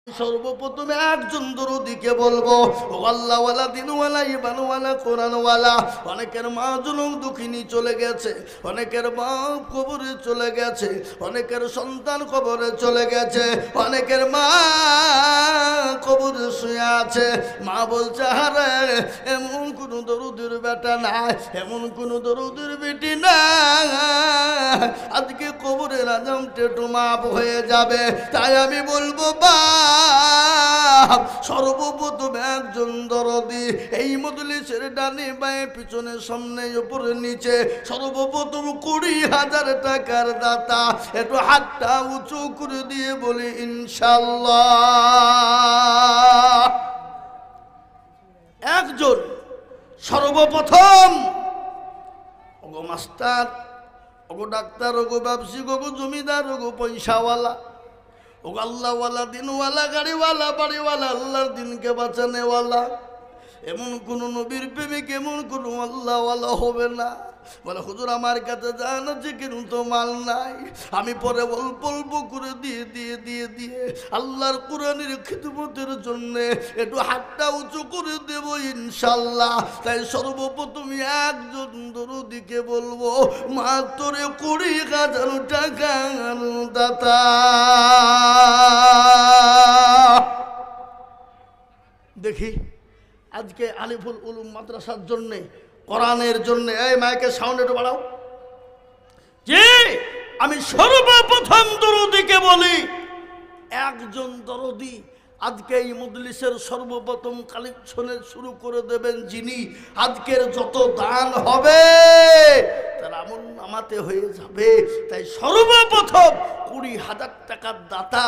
সর্বপ্রথমে একজন দরুদিকে বলবো, ও আল্লাহওয়ালা, দিনওয়ালা, ইমানওয়ালা, কোরআনওয়ালা। অনেকের মা জনম দুঃখিনী চলে গেছে, অনেকের বাপ কবরে চলে গেছে, অনেকের সন্তান কবরে চলে গেছে, অনেকের মা কবরে শুয়ে আছে। মা বলছে, আরে এমন কোনো দরুদের বেটা নাই, এমন কোনো দরুদের বেটি নাই, আজকে কবরের আজামটা একটু মাপ হয়ে যাবে। তাই আমি বলবো, বা সর্বপ্রথম একজন দরদি এই মজলিসের ডানে বাঁয়ে পিছনে সামনে উপরে নিচে সর্বপ্রথম 20,000 টাকার দাতা একটু হাতটা উঁচু করে দিয়ে বলি ইনশাআল্লাহ। একজন সর্বপ্রথম, ওগো মাস্টার, ওগো ডাক্তার, ওগো ব্যবসায়িক, ওগো জমিদার, ওগো পয়সাওয়ালা, ও আল্লাহওয়ালা, দিনওয়ালা, গাড়িওয়ালা, বাড়িওয়ালা, আল্লাহর দিনকে বাঁচানেওয়ালা, এমন কোন নবীর প্রেমিক, এমন কোন আল্লাহওয়ালা হবে না। বলে, হুজুর আমার কাছে জান আছে কিন্তু মাল নাই, আমি পরে অল্প অল্প করে দিয়ে দিয়ে দিয়ে দিয়ে আল্লাহর কোরআনের খিদমতের জন্য একটু হাতটা উঁচু করে দেব ইনশাল্লাহ। তাই সর্বপ্রথম একজন দরুদিকে বলবো, মাত্র 20,000 টাকা দাতা। দেখি আজকে আলিফুল উলুম মাদ্রাসার জন্যে, কোরআনের জন্য, এই মাইকের সাউন্ড একটু বাড়াও। জি, আমি সর্বপ্রথম দরুদিকে বলি, একজন দরদি আজকে এই মজলিসের সর্বপ্রথম কালেকশনের শুরু করে দেবেন যিনি, আজকের যত দান হবে তার আমল নামাতে হয়ে যাবে। তাই সর্বপ্রথম 20,000 টাকার দাতা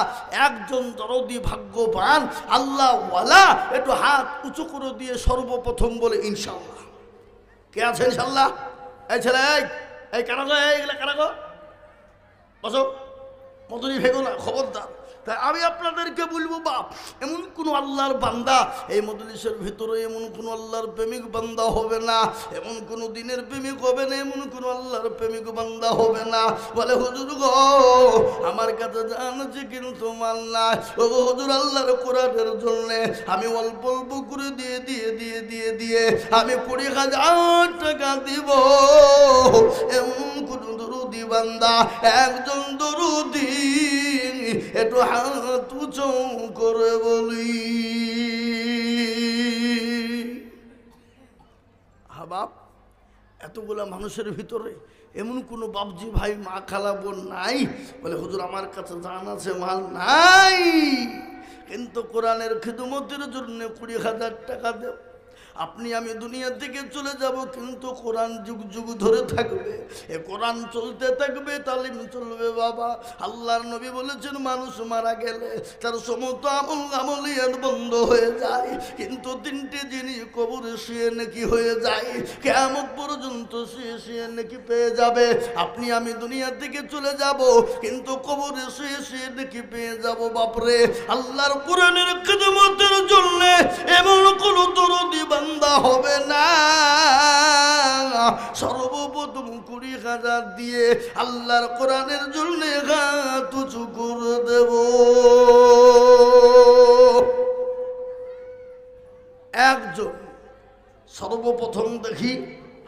একজন দরদি, ভাগ্যবান আল্লাহওয়ালা, একটু হাত উঁচু করে দিয়ে সর্বপ্রথম বলে ইনশাআল্লাহ। কে আছে ইনশাআল্লাহ? এই ছেলে, এই কারাগো, এইগুলা কারাগো, বসো, মধুরি ভেগো না, খবরদার। তাই আমি আপনাদেরকে বলবো, বাপ, এমন কোনো আল্লাহর বান্দা এই মজলিসের ভিতরে, এমন কোনো আল্লাহর প্রেমিক বান্দা হবে না, এমন কোনো দিনের প্রেমিক হবে না, এমন কোনো আল্লাহর প্রেমিক বান্দা হবে না। বলে, হুজুর গো আমার কাছে জান আছে কিন্তু মাল না, ও হুজুর আল্লাহর কোরআনের জন্য আমি অল্প অল্প করে দিয়ে দিয়ে দিয়ে দিয়ে দিয়ে আমি 20,000 টাকা দিব। এমন কোন দরুদি বান্দা, একজন দরুদি একটু হাত উঁচু করে বলি। বাপ, এতগুলা মানুষের ভিতরে এমন কোনো বাপজি ভাই, মা, খালা, বোন নাই বলে, হুজুর আমার কাছে জান আছে মাল নাই, কিন্তু কোরআনের খিদমতের জন্য 20,000 টাকা দেব। আপনি আমি দুনিয়া থেকে চলে যাব, কিন্তু কোরআন যুগ যুগ ধরে থাকবে, এ কোরআন চলতে থাকবে, তালিম চলবে। বাবা, আল্লাহর নবী বলেছেন, মানুষ মারা গেলে তার সমস্ত আমলিয়াত বন্ধ হয়ে যায়, কিন্তু 3টে জিনিস কবরে শুয়ে নাকি হয়ে যায়, কিয়ামত পর্যন্ত শুয়ে শুয়ে নাকি পেয়ে যাবে। আপনি আমি দুনিয়া থেকে চলে যাব, কিন্তু কবরে শুয়ে শুয়ে নাকি পেয়ে যাব। বাপরে, আল্লাহর কোরআনের খিদমতের জন্য এমন কোন দরদি বান্দা হবে না, সর্বপ্রথম 20,000 দিয়ে আল্লাহর কোরআনের জন্য হাত উঁচু করে দেব। একজন সর্বপ্রথম দেখি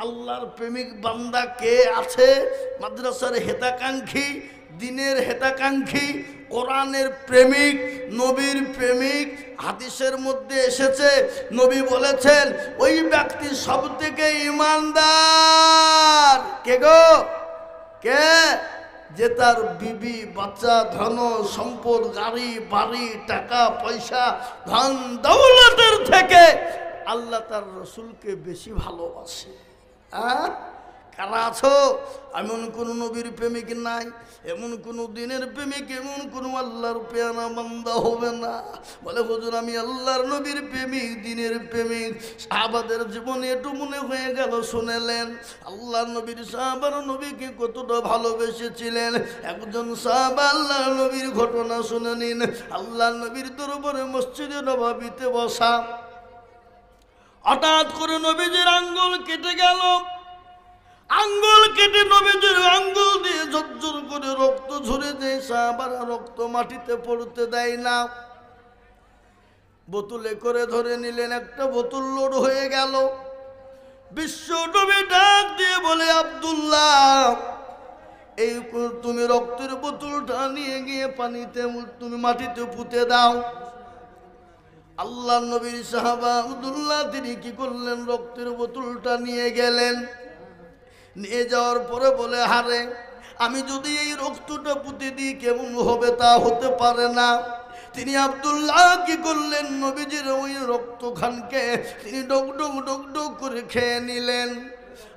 আল্লাহর প্রেমিক বান্দা কে আছে? মাদ্রাসার হেতাকাঙ্ক্ষী, দিনের হেতাকাঙ্ক্ষী, কোরআনের প্রেমিক, নবীর প্রেমিক। হাদিসের মধ্যে এসেছে, নবী বলেছেন, ওই ব্যক্তি সব থেকে ইমানদার। কে গো? কে? যে তার বিবি, বাচ্চা, ধন সম্পদ, গাড়ি বাড়ি, টাকা পয়সা, ধন দৌলতের থেকে আল্লাহ তার রসুলকে বেশি ভালোবাসে। কারা আছো? এমন কোন নবীর প্রেমিক নাই, এমন কোন দিনের প্রেমিক, এমন কোন আল্লাহর পেয়ারা বান্দা হবে না। বলে, হুজুর আমি আল্লাহর নবীর প্রেমিক, দিনের প্রেমিক। সাহাবাদের জীবনে একটু মনে হয়ে গেল, শুনেলেন আল্লাহর নবীর সাহাবারা নবীকে কতটা ভালোবেসেছিলেন। একজন সাহাবা আল্লাহর নবীর ঘটনা শুনে নিন। আল্লাহর নবীর দরবারে মসজিদে নববীতে বসা, হঠাৎ করে নবীজির আঙ্গুল কেটে গেল। আঙ্গুল কেটে নবীজির আঙ্গুল দিয়ে ঝরঝর করে রক্ত ঝরে যায়। সাহাবারা রক্ত মাটিতে পড়তে দেয় না। বোতলে করে ধরে নিলেন, একটা বোতল লোড হয়ে গেল। বিশ্ব নবী ডাক দিয়ে বলে, আব্দুল্লাহ, এই তুমি রক্তের বোতলটা নিয়ে গিয়ে পানিতে তুমি মাটিতে পুঁতে দাও। আল্লাহ নবীর সাহাবা আব্দুল্লাহ তিনি কি করলেন, রক্তের বোতলটা নিয়ে গেলেন। নিয়ে যাওয়ার পরে বলে, হারে আমি যদি এই রক্তটা পুঁতে দিই কেমন হবে, তা হতে পারে না। তিনি আব্দুল্লাহ কি করলেন, নবীজির ওই রক্তখানকে তিনি ডক ডক ডক ডক করে খেয়ে নিলেন।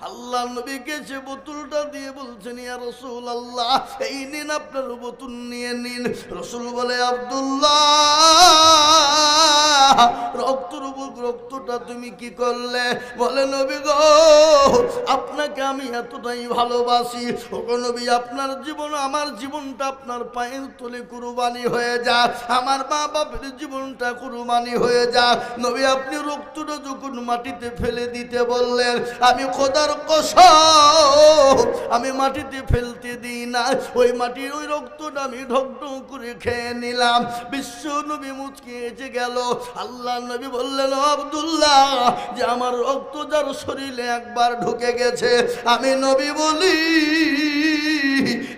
আল্লাহ নবীকে সে বোতলটা দিয়ে বলছেন, ইয়া রাসূলুল্লাহ, এই নিন আপনার বোতল, নিয়ে নিন। রাসূল বলে, আব্দুল্লাহ, রক্তটা তুমি কি করলে? বলে, নবী গো, আপনাকে আমি এতটাই ভালোবাসি, ওগো নবী, আপনার জীবন আমার জীবনটা আপনার পায়ের তলে কুরবানি হয়ে যাক, আমার মা বাপের জীবনটা কুরবানি হয়ে যাক। নবী, আপনি রক্তটা যখন মাটিতে ফেলে দিতে বললেন, আমি খোদার কসম আমি মাটিতে ফেলতে দিই না, ওই মাটির ওই রক্তটা আমি ঢক ঢক করে খেয়ে নিলাম। বিশ্ব নবী মুচকে এসে গেল। আল্লাহ নবী বললেন, আব্দুল্লাহ, যে আমার রক্ত যার শরীরে একবার ঢুকে গেছে, আমি নবী বলি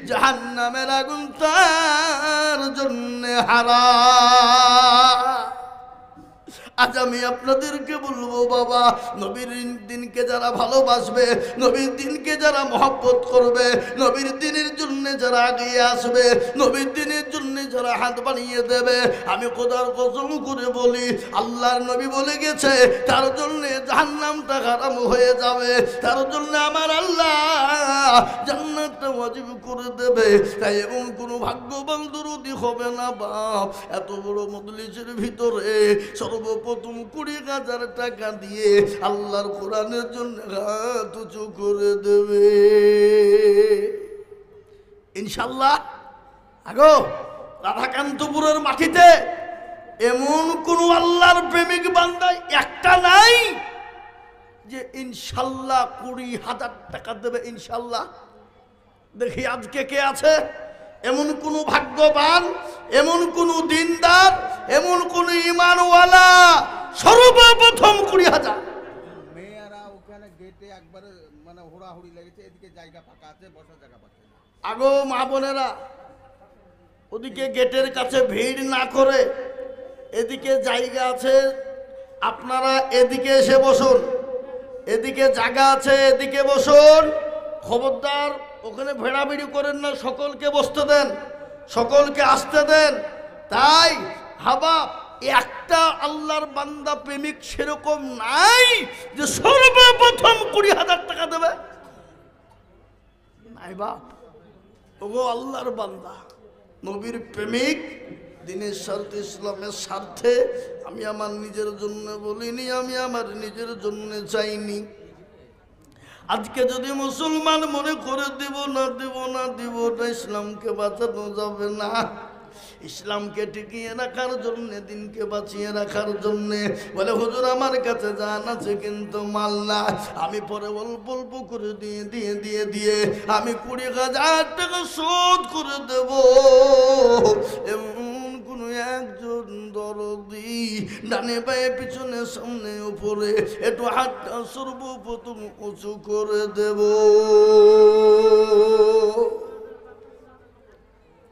জাহান্নামের আগুন তার জন্য হারাম। আজ আমি আপনাদেরকে বলবো, বাবা, নবীর দিনকে যারা ভালোবাসবে, নবীর দিনকে যারা মহব্বত করবে, নবীর দিনের জন্য যারা এগিয়ে আসবে, নবীর দিনের জন্য যারা হাত বাড়িয়ে দেবে, আমি খোদার কসম করে বলি, আল্লাহর নবী বলে গেছে তার জন্য জাহান্নামটা হারাম হয়ে যাবে, তার জন্য আমার আল্লাহ জান্নাতটা ওয়াজিব করে দেবে। তাই এমন কোনো ভাগ্যবান দরদি হবে না বাপ, এত বড় মজলিসের ভিতরে সর্বপ্রথম 20,000 টাকা দিয়ে আল্লাহর কোরআনের জন্য হাত উঁচু করে দেবে ইনশাল্লাহ। আগো রাধাকান্তপুরের মাটিতে এমন কোন আল্লাহর প্রেমিক বান্দা একটা নাই যে ইনশাল্লাহ 20,000 টাকা দেবে ইনশাল্লাহ। দেখি আজকে কে আছে এমন কোন ভাগ্যবান, এমন কোন দিনদার, এমন কোন ঈমানওয়ালা? সর্বপ্রথম 20,000। মেয়েরা ওখানে গেটে একবারে মানে হুড়াহুড়ি লেগেছে, এদিকে জায়গা ফাঁকা আছে, বসার জায়গা পাচ্ছে না। আগো মা বোনেরা, ওদিকে গেটের কাছে ভিড় না করে এদিকে জায়গা আছে, আপনারা এদিকে এসে বসুন, এদিকে জায়গা আছে, এদিকে বসুন। খবরদার ওখানে ভেড়াভিড়ি করেন না, সকলকে বসতে দেন, সকলকে আসতে দেন। তাই হাবা একটা আল্লাহর বান্দা প্রেমিক সেরকম নাই যে সর্বপ্রথম 20,000 টাকা দেবে, নাই বাপ। ওগো আল্লাহর বান্দা, নবীর প্রেমিক, দিনের স্বার্থে, ইসলামের স্বার্থে আমি আমার নিজের জন্য বলিনি, আমি আমার নিজের জন্য চাইনি। আজকে যদি মুসলমান মনে করে দিব না দিব না দিব না, ইসলামকে বাঁচানো যাবে না। ইসলামকে টিকিয়ে রাখার জন্য, দিনকে বাঁচিয়ে রাখার জন্য বলে, হুজুর আমার কাছে জান আছে কিন্তু মাল না, আমি পরে অল্প অল্প করে দিয়ে দিয়ে দিয়ে দিয়ে আমি 20,000 টাকা শোধ করে দেব। এমন কোনো একজন দরদি ডানে পায়ে পিছনে সামনে উপরে একটু হাতটা সর্বপ্রথম উঁচু করে দেব?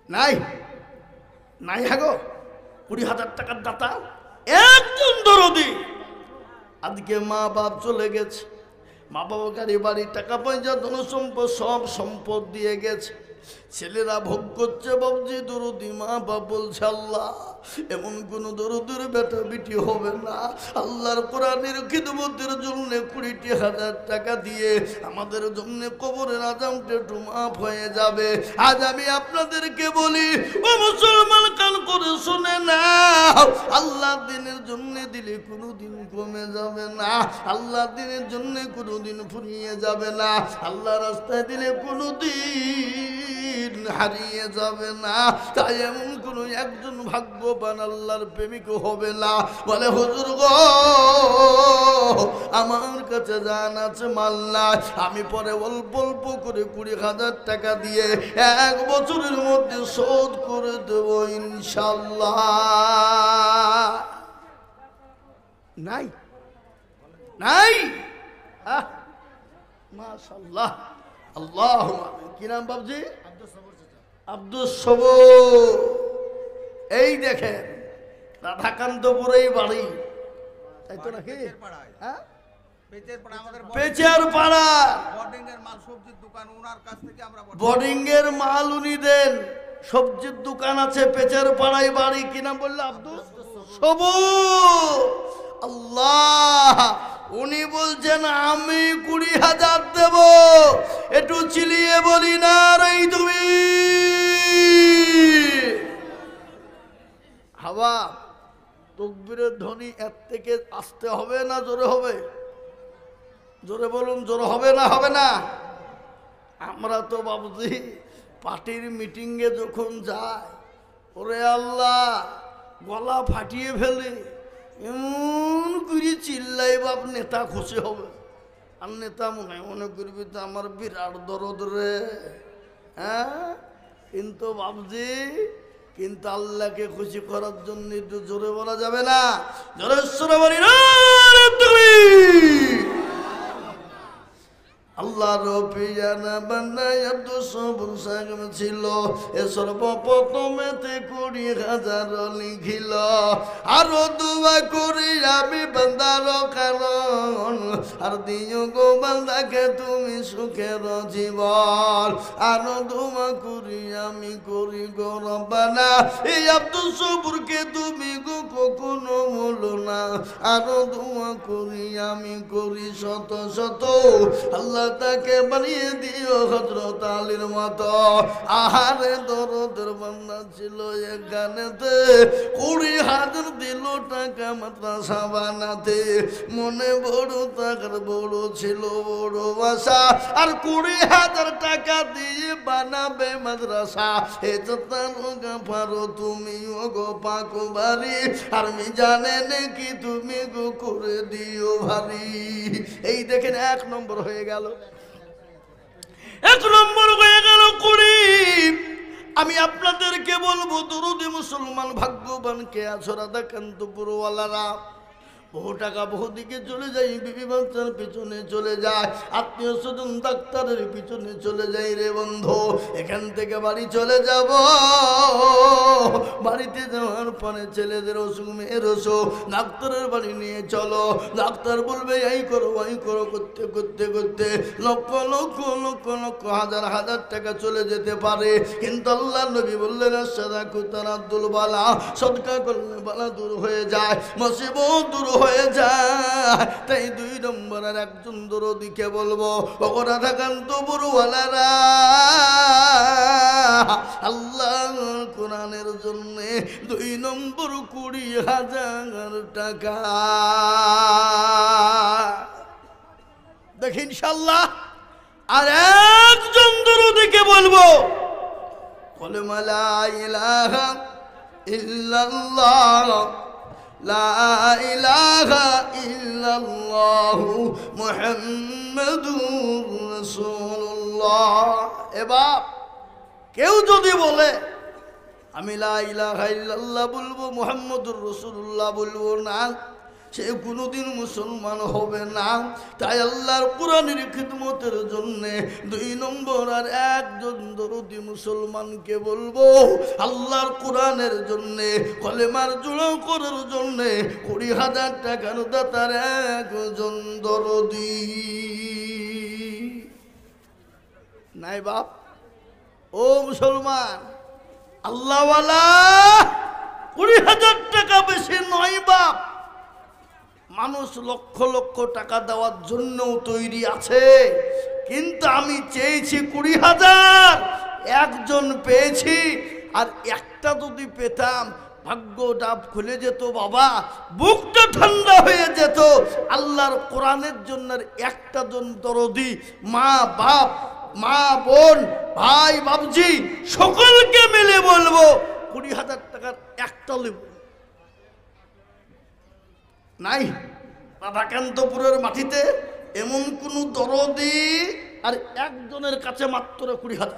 নাই নাই হাগো 20,000 টাকার দাতা একজন দরদি। আজকে মা বাপ চলে গেছে, মা বাবা গাড়ি বাড়ি টাকা পয়সা ধন সম্পদ সব সম্পদ দিয়ে গেছে, ছেলেরা ভোগ করছে বাবজি দরদি। মা বাপ বলছে, আল্লাহ এমন কোন দরদের বেটা বিটি হবে না, আল্লাহর কোরআনের খিদমতের জন্য 20,000 টাকা দিয়ে আমাদের জন্য কবরের আযাবটা একটু মাফ হয়ে যাবে। আজ আমি আপনাদেরকে বলি, ও মুসলমান, কান করে শুনে না, আল্লাহ দিনের জন্য দিলে কোনোদিন কমে যাবে না, আল্লাহ দিনের জন্য কোনোদিন ফুরিয়ে যাবে না, আল্লাহ রাস্তায় দিলে কোনোদিন হারিয়ে যাবে না। তাই এমন কোন একজন ভাগ্যবান আল্লাহর প্রেমিক হবে না বলে, হুজুর গো আমার কাছে জান আছে মাল না, আমি পরে অল্প অল্প করে 20,000 টাকা দিয়ে 1 বছরের মধ্যে শোধ করে দেব ইনশাল্লাহ। নাই নাই। মাশাআল্লাহ, আল্লাহুম্মা আমিন। কি নাম বাবজি? আব্দুল সবুর। এই দেখেন রাধাকান্তপুরেই বাড়ি, তাই তো নাকি? হ্যাঁ, পেচার পাড়া বোর্ডিং এর মাল সবজির দোকান, ওনার কাছ থেকে আমরা বোর্ডিং এর মাল উনি দেন। সবজির দোকান আছে, পেচার পাড়ায় বাড়ি। কি নাম বললো? আব্দুল সবুর। আল্লাহ, উনি বলছেন আমি 20,000 দেব। একটু চিলিয়ে বলি না রে তুমি হাওয়া। তকবীরের ধ্বনি এর থেকে আসতে হবে না জোরে হবে? জোরে বলুন, জোরে হবে না হবে না? আমরা তো বাবুজি পার্টির মিটিংয়ে যখন যাই, ওরে আল্লাহ গলা ফাটিয়ে ফেলে, এমন করে চিল্লাই বাপ নেতা খুশি হবে। আর নেতা মনে করবি তো আমার বিরাট দরদ রে। হ্যাঁ, কিন্তু বাবজি কিন্তু আল্লাহকে খুশি করার জন্য একটু জোরে বলা যাবে না? জোরে সরে বলি না তুমি। আল্লাহর পিয়ানা বানায়া 200 বর্ষাগম ছিল, এ সর্বপ্রথমেতে 20,000 লিখিল। আরো দুয়া করি আমি বান্দার কারণ, আর দিও গো বান্দাকে তুমি সুখের জীবন। আরো দুয়া করি আমি করি গো রব্বানা, এই আব্দুল সবুরকে তুমি গো কখনো বলো না। আরো দুয়া করি আমি করি শত শত, আল্লাহ তাকে বানিয়ে দিও হযরত আলীর মতো। আহারে দরদের বান্দা ছিল এখানেতে, 20,000 দিল টাকা মাদ্রাসা বানাতে। মনে বড় টাকার বড় ছিল বড় আশা, আর 20,000 টাকা দিয়ে বানাবে মাদ্রাসা। এ তো তার গাফারো তুমি ও গো পাক বাড়ি, আর আমি জানে নাকি তুমি গো করে দিও ভারী। এই দেখেন 1 নম্বর হয়ে গেল, 1 নম্বর হয়ে গেল 20। আমি আপনাদেরকে বলবো দরুদি মুসলমান ভাগ্যবান কে আছো? রাধাকান্তপুরওয়ালারা বহু টাকা বহু দিকে চলে যায়, বিবি বাচ্চার পিছনে চলে যায়, আত্মীয় স্বজন ডাক্তারের পিছনে চলে যায় রে বন্ধু। এখান থেকে বাড়ি চলে যাব, বাড়িতে যাওয়ার পরে ছেলেদের অসুখ মেয়ের অসুখ, ডাক্তারের বাড়ি নিয়ে চলো। ডাক্তার বলবে এই করো ওই করো, করতে করতে করতে লক্ষ লক্ষ লক্ষ লক্ষ হাজার হাজার টাকা চলে যেতে পারে। কিন্তু আল্লাহ নবী বললেন সাদাকুতারাদ্দুল বালা, সদকা করলে বালা দূর হয়ে যায়, মুসিবত দূর হয়ে যায়। তাই 2 নম্বরের একজন দরদিকে বলবো, ও রাধাকান্তপুরওয়ালারা, আল্লাহর কোরআনের জন্য 2 নম্বর 20,000 টাকা দেখি ইনশাল্লাহ। আর একজন দরদিকে বলবো, কলেমা লা ইলাহা ইল্লাল্লাহ, লা ইলাহা ইল্লাল্লাহু মুহাম্মাদুর রাসূলুল্লাহ। এবার কেউ যদি বলে আমি লা ইলাহা ইল্লাল্লাহ বলবো, মুহাম্মাদুর রাসূলুল্লাহ বলবো না, সে কোনোদিন মুসলমান হবে না। তাই আল্লাহর কোরআনের খিদমতের জন্য 2 নম্বর আর একজন দরদি মুসলমানকে বলবো, আল্লাহর কোরআনের জন্য কলেমার জোড়া করার জন্য 20,000 টাকার দাতার একজন দরদি নাই বাপ। ও মুসলমান, আল্লাহওয়ালা 20,000 টাকা বেশি নয় বাপ। মানুষ লক্ষ লক্ষ টাকা দেওয়ার জন্যও তৈরি আছে, কিন্তু আমি চেয়েছি 20,000, একজন পেয়েছি। আর একটা যদি পেতাম ভাগ্যটা খুলে যেত বাবা, বুকটা ঠান্ডা হয়ে যেত। আল্লাহর কোরআনের জন্য একটা জন দরদি, মা বাপ, মা বোন, ভাই বাবজি সকলকে মিলে বলবো 20,000 টাকার একটা নেব নাই। রাধাকান্তপুরের মাটিতে এমন কোন দরদি আর একজনের কাছে মাত্র 20,000।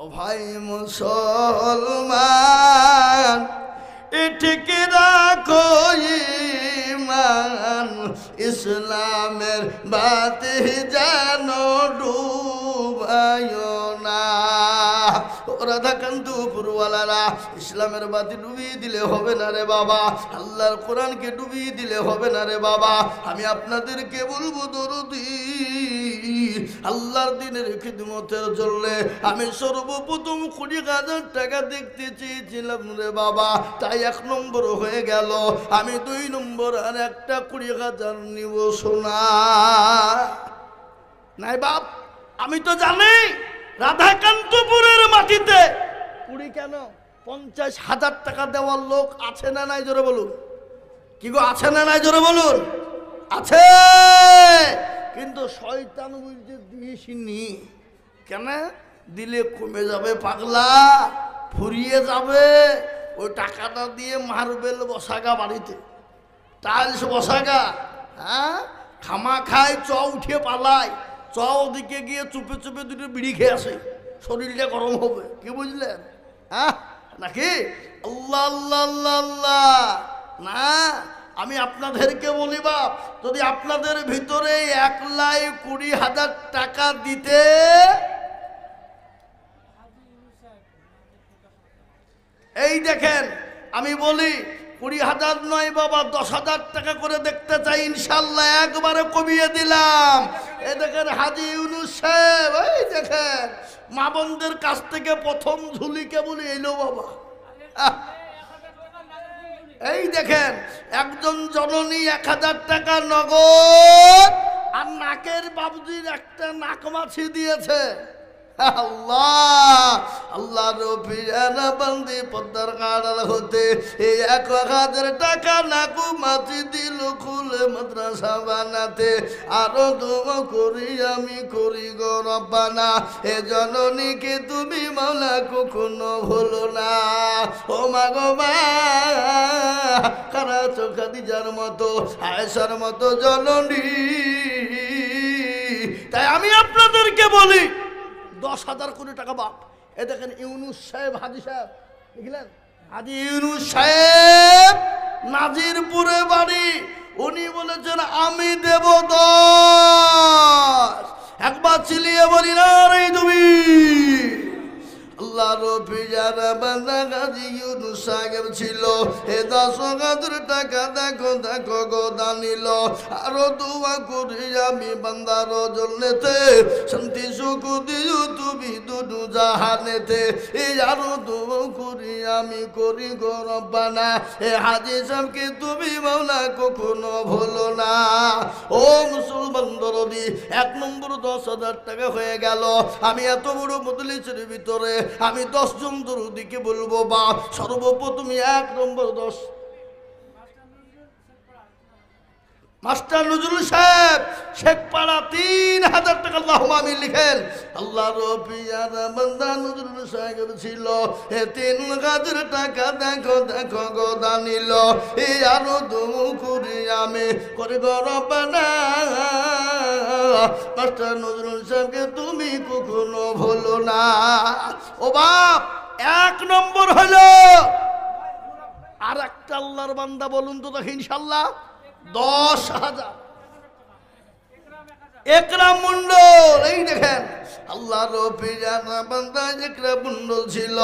ও ভাই মুসলমান, ঠিক রাখো ঈমান ইসলামের বাতি যেন ডুবায়ো না। রাধাকান্ত পুরওয়ালারা, ইসলামের বাতি ডুবিয়ে দিলে হবে না রে বাবা, আল্লাহর কোরআনকে ডুবিয়ে দিলে হবে না রে বাবা। আমি আপনাদেরকে বলবো দরদি, আল্লাহর দিনের খিদমতের জন্য আমি সর্বপ্রথম 20,000 টাকা দেখতে চেয়েছিলাম রে বাবা, তাই 1 নম্বর হয়ে গেল। আমি 2 নম্বর আর একটা 20,000 নিব সোনা। নাই বাপ, আমি তো জানি রাধাকান্তপুরের মাটিতে 20 কেন 50,000 টাকা দেওয়ার লোক আছে না নাই জোরে বলুন। কি গো, আছে না নাই জোরে বলুন? আছে, কিন্তু শয়তান বুঝতে দিয়েছিনি। কেন দিলে কমে যাবে পাগলা, ফুরিয়ে যাবে। ওই টাকাটা দিয়ে মার্বেল বসাগা, বাড়িতে টাইলস বসাগা। হ্যাঁ, খামা খায়, চ উঠে পালায়, চ ওদিকে গিয়ে চুপে চুপে 2টো বিড়ি খেয়ে আসে, শরীরটা গরম হবে। কি বুঝলেন? হ্যাঁ নাকি? আল্লাহ আল্লাহ আল্লাহ আল্লাহ না, আমি আপনাদেরকে বলি বাপ, যদি আপনাদের ভিতরে 1,20,000 টাকা দিতে, এই দেখেন আমি বলি 20,000 নয় বাবা, 10,000 টাকা করে দেখতে চাই ইনশাল্লাহ, একবারে কমিয়ে দিলাম। এই দেখেন হাজী ইউনূস সাহেব, এই দেখেন মা বোনদের কাছ থেকে প্রথম ঝুলি কেবল এলো বাবা। এই দেখেন একজন জননী 1,000 টাকা নগদ, আর নাকের বাবুজির একটা নাক মাছি দিয়েছে। আল্লাহ আল্লাহ রবিয়ানা বান্দি পদ্মার কাড়াল হতে এই 1,000 টাকা নাকু মাছি দিল খুলে মাদ্রাসা বানাতে। আরো দোয়া করি আমি করি গো রব্বানা, এ জননীকে তুমি মাওলা কখনো ভুলো না। ও মা গো মা, কারা খাদিজার মতো আয়েশার মতো জননী। তাই আমি আপনাদেরকে বলি 10,000 কোটি টাকা বাপ। এ দেখেন ইউনূস সাহেব, হাজী সাহেব দেখলেন, হাজী ইউনূস সাহেব নাজিরপুরে বাড়ি, উনি বলেছেন আমি দেব 10। একবার চিলিয়ে বলি না রে তুমি। আল্লাহ রফিজার বান্দা হাজী ইউনূস সাহেব ছিল, এ 10,000 টাকা দেখো দেখো গো দানিল। আরো দোয়া করি আমি বান্দার জন্যতে, শান্তি সুখ দিও তুমি দুদু জাহানেতে। এই আরো দোয়া করি আমি করি গো রব্বানা, এ হাজী সাহেবকে তুমি মাওলা কখনো ভুলো না। ও মুসলমান দরদি, 1 নম্বর 10,000 টাকা হয়ে গেল। আমি এত বড় মজলিসের ভিতরে আমি 10 জন দরদিকে বলবো বাপ, সর্বপ্রথম 1 নম্বর 10 মাস্টার নজরুল সাহেব শেখপাড়া 3,000 টাকা আল্লাহুম্মা আমিন লিখেন। আল্লাহ রবিয়ার বান্দা নজরুল সাহেব ছিল, এ 3,000 টাকা দেখো দেখো গো দানিল। এই আরো দোয়া করি আমি করে গো রব্বানা, মাস্টার নজরুল সাহেবকে তুমি কখনো ভুলো না। ও বাপ, 1 নম্বর হলো। আর একটা আল্লাহর বান্দা বলুন তো দেখি ইনশাল্লাহ 10,000 একরাম মন্ডল। এই দেখেন আল্লাহ রফিজানা বান্দা একরাম মন্ডল ছিল,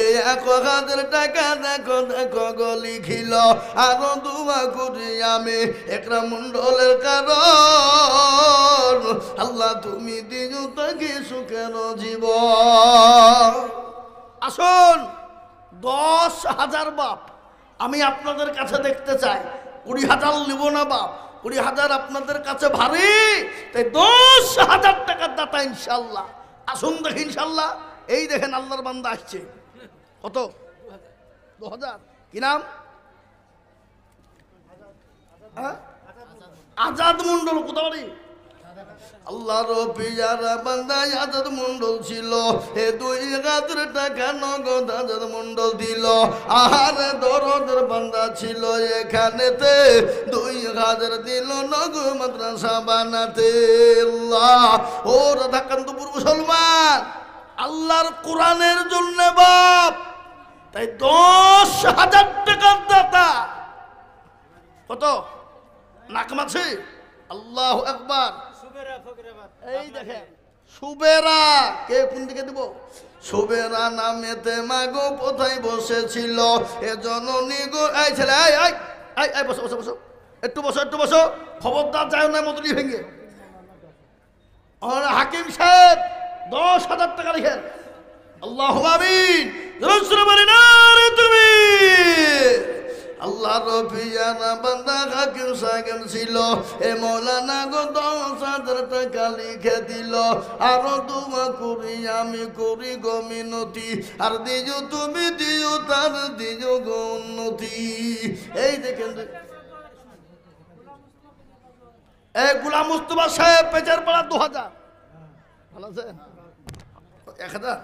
এই 1,000 টাকা দেখো দেখো গো লিখিল। আরো দোয়া করি আমি একরাম মন্ডলের কারণ, আল্লাহ তুমি দিও তাকে সুখের জীবন। আসুন 10,000 বাপ আমি আপনাদের কাছে দেখতে চাই। 20,000 নিব না বাপ, 20,000 আপনাদের কাছে ভারী, তাই 10,000 টাকার দাতা ইনশাল্লাহ। আসুন দেখি ইনশাল্লাহ। এই দেখেন আল্লাহর বান্দা আসছে। কত? 2,000। কি নাম? আজাদ মন্ডল। কোথা বাড়ি? আল্লাহ রফিজার বান্দা আজাদ মন্ডল ছিল, এ 2,000 টাকা নগদ আজাদ মন্ডল দিল। আর দরদের বান্দা ছিল এখানেতে, 2,000 দিল নগদ মাদ্রাসা বানাতে। আল্লাহ, ও রাধাকান্তপুর মুসলমান, আল্লাহর কোরআনের জন্য বাপ, তাই 10,000 টাকার দাতা কত নাকমাছে। আল্লাহু আকবার। এই দেখেন সুবেরা, কে কোন দিকে দিব? সুবেরা নামেতে মাগো কোথায় বসেছিল এ জননী গো। এই ছেলে এই এই এই এই বসো বসো বসো, একটু বসো একটু বসো, খবরদার যায় না মতলি ভেঙে। হাকিম সাহেব 10,000 টাকা লিখেন। আল্লাহু আমিন। রাসূল বলেন আরে তুমি আল্লাহ রবিয়ানা বান্দা হাকিম সাহেব ছিল এ মৌলানা গো 10,000 টাকা লিখে দিল। আরো দোয়া করি আমি করি গো মিনতি, আর দিও তুমি দিও তার দিও গো উন্নতি। এই দেখেন এই গোলাম মুস্তফা সাহেব পেচার পাড়া 2,000 ভালো আছে 1,000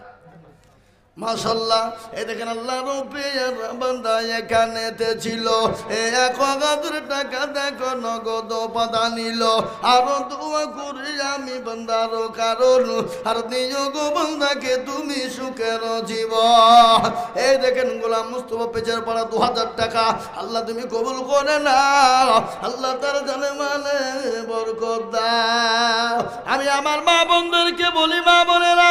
মাশাআল্লাহ। এই দেখেন আল্লাহ রব্বির বান্দা এখানেতে ছিল এ 1,000 টাকা দেখো নগদ পাদা নিল। আরো দোয়া করি আমি বান্দার কারণ, আর দিও গো বান্দাকে তুমি সুখের জীবন। এই দেখেন গোলাম মুস্তফা পেচার পাড়া 2,000 টাকা আল্লাহ তুমি কবুল করে না, আল্লাহ তার জানে মানে বরকত দাও। আমি আমার মা বোনদেরকে বলি, মা বোনেরা,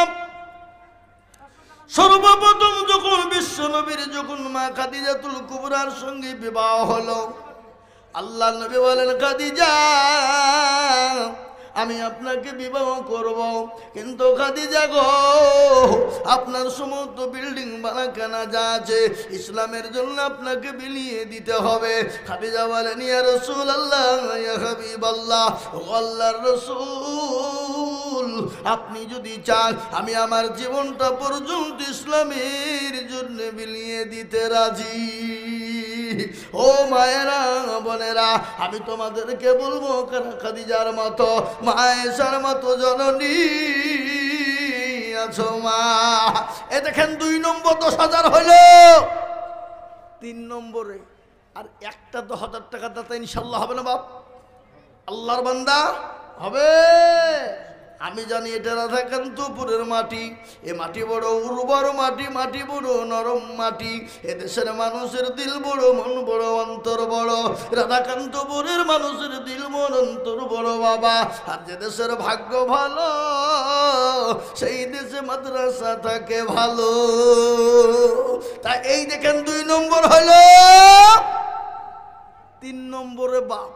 সর্বপ্রথম যখন বিশ্ব নবীর যখন মা খাদিজাতুল কুবরার সঙ্গে বিবাহ হলো, আল্লাহ নবী বলেন খাদিজা আমি আপনাকে বিবাহ করব, কিন্তু খাদিজা গো আপনার সমস্ত বিল্ডিং বানাখানা যা আছে ইসলামের জন্য আপনাকে বিলিয়ে দিতে হবে। খাদিজা বলেন ইয়া রাসূলুল্লাহ ইয়া হাবিবাল্লাহ, ও আল্লাহর রাসূল আপনি যদি চান আমি আমার জীবনটা পর্যন্ত ইসলামের জন্য বিলিয়ে দিতে রাজি। ও মায়েরা বোনেরা, আমি তোমাদেরকে বলবো খাদিজার মতো মায়েশার মতো জননী আছো মা। এ দেখেন 2 নম্বর 10,000 হইল। 3 নম্বরে আর একটা 10,000 টাকা দাতা ইনশাল্লাহ হবে না বাপ? আল্লাহর বান্দা হবে। আমি জানি এটা রাধাকান্তপুরের মাটি, এ মাটি বড় উর্বর মাটি, মাটি বড় নরম মাটি, এ দেশের মানুষের দিল বড় মন বড় অন্তর বড়। রাধাকান্তপুরের মানুষের দিল মন অন্তর বড় বাবা। আর যে দেশের ভাগ্য ভালো সেই দেশে মাদ্রাসা থাকে ভালো। তা এই দেখেন 2 নম্বর হলো। 3 নম্বরে বাপ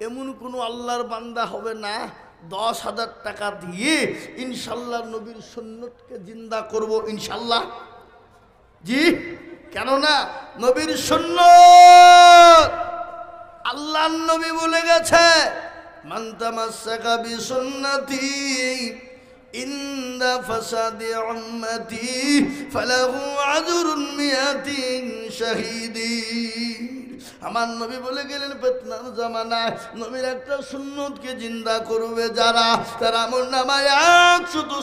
এমন কোনো আল্লাহর বান্দা হবে না 10,000 টাকা দিয়ে ইনশাল্লাহ নবীর সুন্নতকে জিন্দা করব ইনশাল্লাহ। জি, কেননা নবীর সুন্নত আল্লাহর নবী বলে গেছে মান তামাসসাকা বিসুন্নতি ইনদা ফাসাদি উম্মতি ফালাহু আজরুন মিয়াতিন শাহীদিন। আমার নবী বলে গেলেন ফিতনার জামানায় নবীর একটা সুন্নতকে জিন্দা করবে যারা, তারা আমল নামায় 100